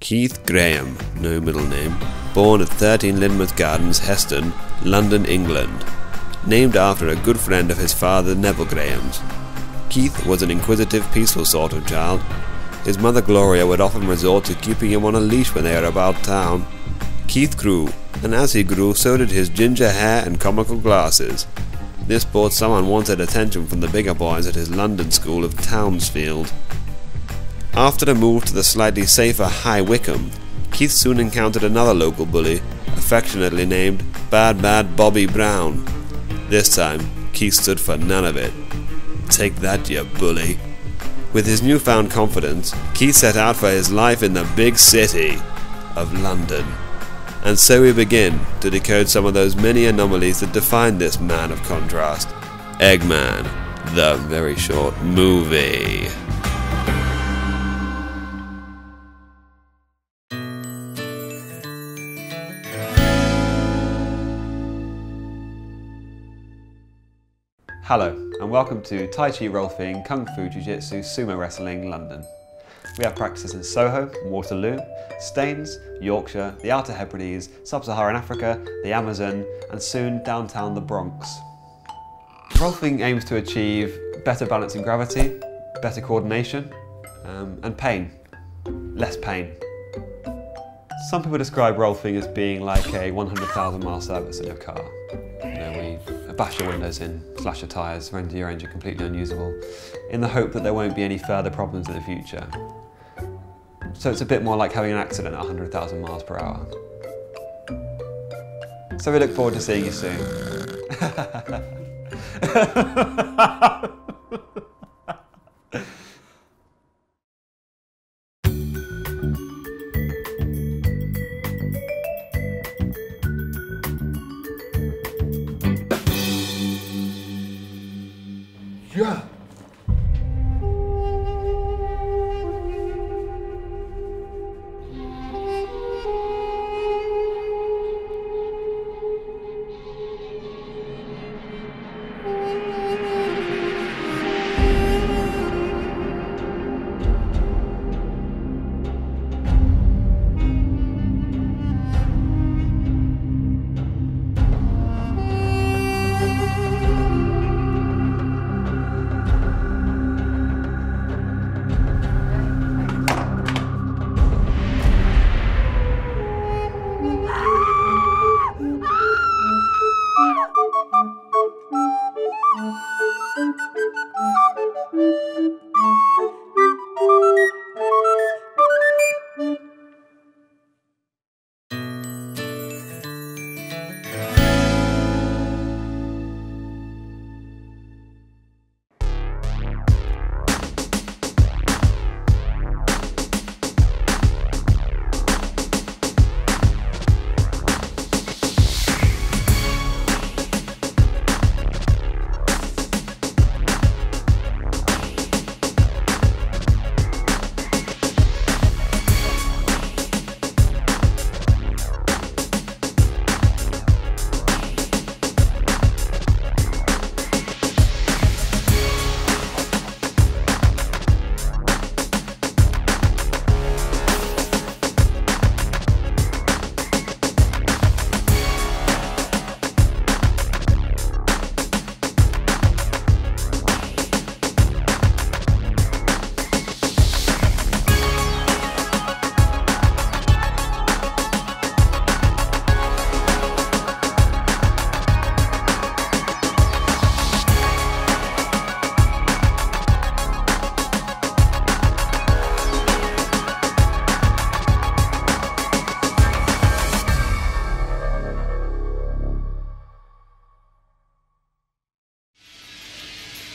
Keith Graham, no middle name, born at 13 Lynmouth Gardens, Heston, London, England. Named after a good friend of his father Neville Graham's. Keith was an inquisitive, peaceful sort of child. His mother Gloria would often resort to keeping him on a leash when they were about town. Keith grew, and as he grew, so did his ginger hair and comical glasses. This brought some unwanted attention from the bigger boys at his London school of Townsfield. After a move to the slightly safer High Wycombe, Keith soon encountered another local bully, affectionately named Bad Bad Bobby Brown. This time, Keith stood for none of it. Take that, you bully. With his newfound confidence, Keith set out for his life in the big city of London. And so we begin to decode some of those many anomalies that define this man of contrast. Eggman, the very short movie. Hello, and welcome to Tai Chi Rolfing, Kung Fu Jiu-Jitsu, Sumo Wrestling, London. We have practices in Soho, Waterloo, Staines, Yorkshire, the Outer Hebrides, Sub-Saharan Africa, the Amazon, and soon downtown the Bronx. Rolfing aims to achieve better balance in gravity, better coordination, and pain. Less pain. Some people describe Rolfing as being like a 100,000 mile service in your car. We bash your windows in, slash your tyres, render your engine completely unusable, in the hope that there won't be any further problems in the future. So it's a bit more like having an accident at 100,000 miles per hour. So we look forward to seeing you soon. Yeah.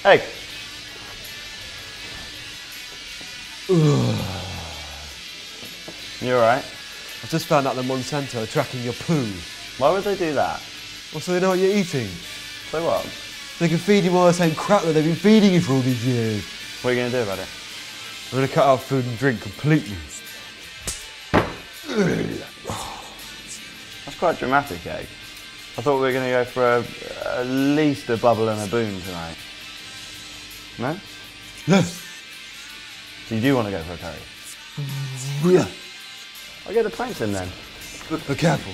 Hey. You alright? I've just found out that Monsanto are tracking your poo. Why would they do that? Well, so they know what you're eating. So what? They can feed you all the same crap that they've been feeding you for all these years. What are you going to do about it? I'm going to cut out food and drink completely. That's quite dramatic, Egg. I thought we were going to go for at least a bubble and a boom tonight. No? Yes. So you do want to go for a curry? Yeah. I'll get the planks in then. But careful,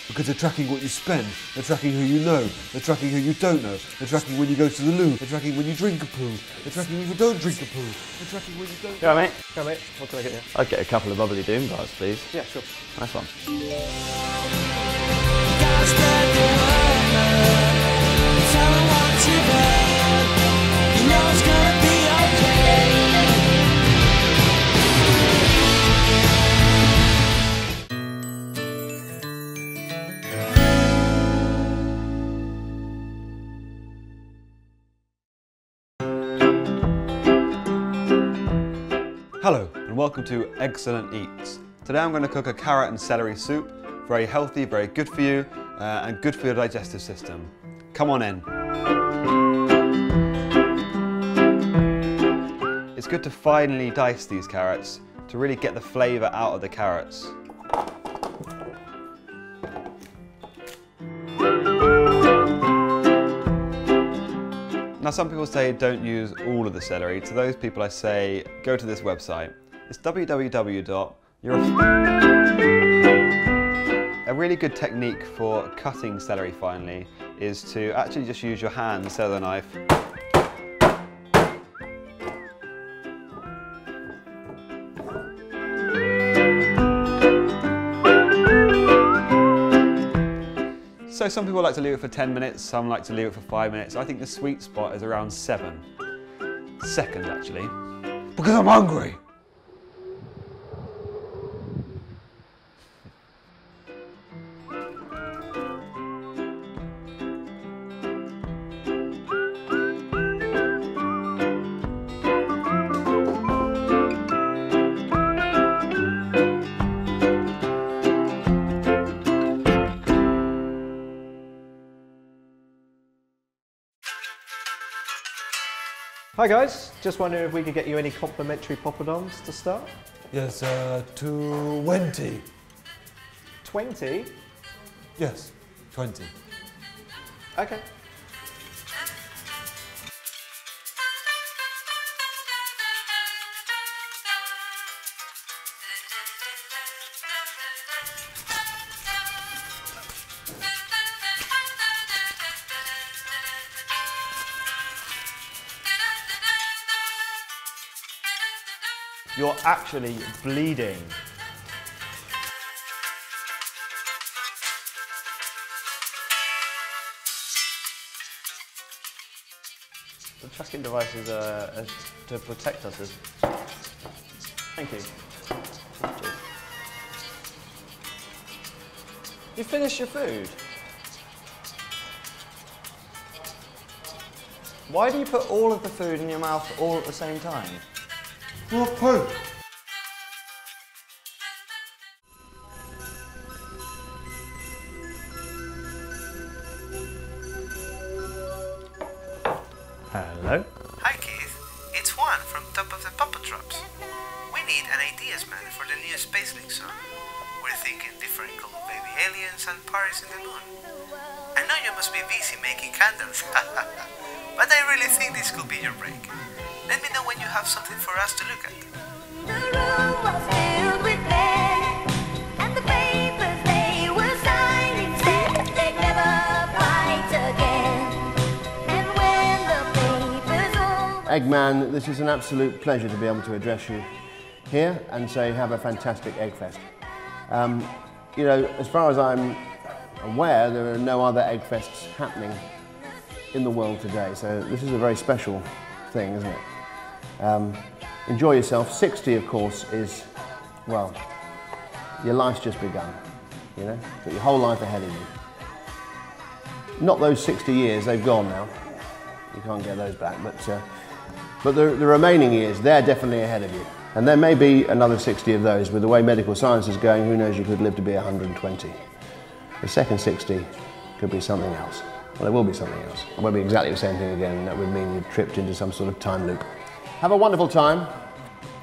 because they're tracking what you spend, they're tracking who you know, they're tracking who you don't know, they're tracking when you go to the loo, they're tracking when you drink a poo, they're tracking when you don't drink a poo, they're tracking when you don't... Go on, mate. Go on, mate. What can I get you? I'd get a couple of bubbly doom bars, please. Yeah, sure. Nice one. Hello and welcome to Excellent Eats. Today I'm going to cook a carrot and celery soup. Very healthy, very good for you and good for your digestive system. Come on in. It's good to finely dice these carrots to really get the flavour out of the carrots. Now some people say don't use all of the celery. To those people I say go to this website. It's www. A really good technique for cutting celery finely is to actually just use your hand instead of the knife. So some people like to leave it for 10 minutes, some like to leave it for 5 minutes. I think the sweet spot is around 7 seconds actually, because I'm hungry. Hi guys, just wondering if we could get you any complimentary poppadoms to start? Yes, 20. 20? Yes, 20. Okay. You're actually bleeding. The tracking device is to protect us. Thank you. Cheers. You finished your food? Why do you put all of the food in your mouth all at the same time? What poo? Hello? Hi Keith, it's Juan from Top of the Papa Drops. We need an ideas man for the new SpaceLink song. We're thinking different cool baby aliens and parties in the moon. I know you must be busy making candles, but I really think this could be your break. Let me know when you have something for us to look at. The room was filled with men, and the papers they were signing said they'd never fight again. And when the papers all... Eggman, this is an absolute pleasure to be able to address you here and say have a fantastic Eggfest. You know, as far as I'm aware, there are no other Eggfests happening in the world today, so this is a very special thing, isn't it? Enjoy yourself. 60, of course, is, well, your life's just begun, you know? You've got your whole life ahead of you. Not those 60 years, they've gone now. You can't get those back, but the remaining years, they're definitely ahead of you. And there may be another 60 of those. With the way medical science is going, who knows, you could live to be 120. The second 60 could be something else. Well, it will be something else. It won't be exactly the same thing again, and that would mean you've tripped into some sort of time loop. Have a wonderful time.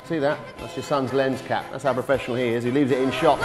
See that? That's your son's lens cap. That's how professional he is. He leaves it in shot.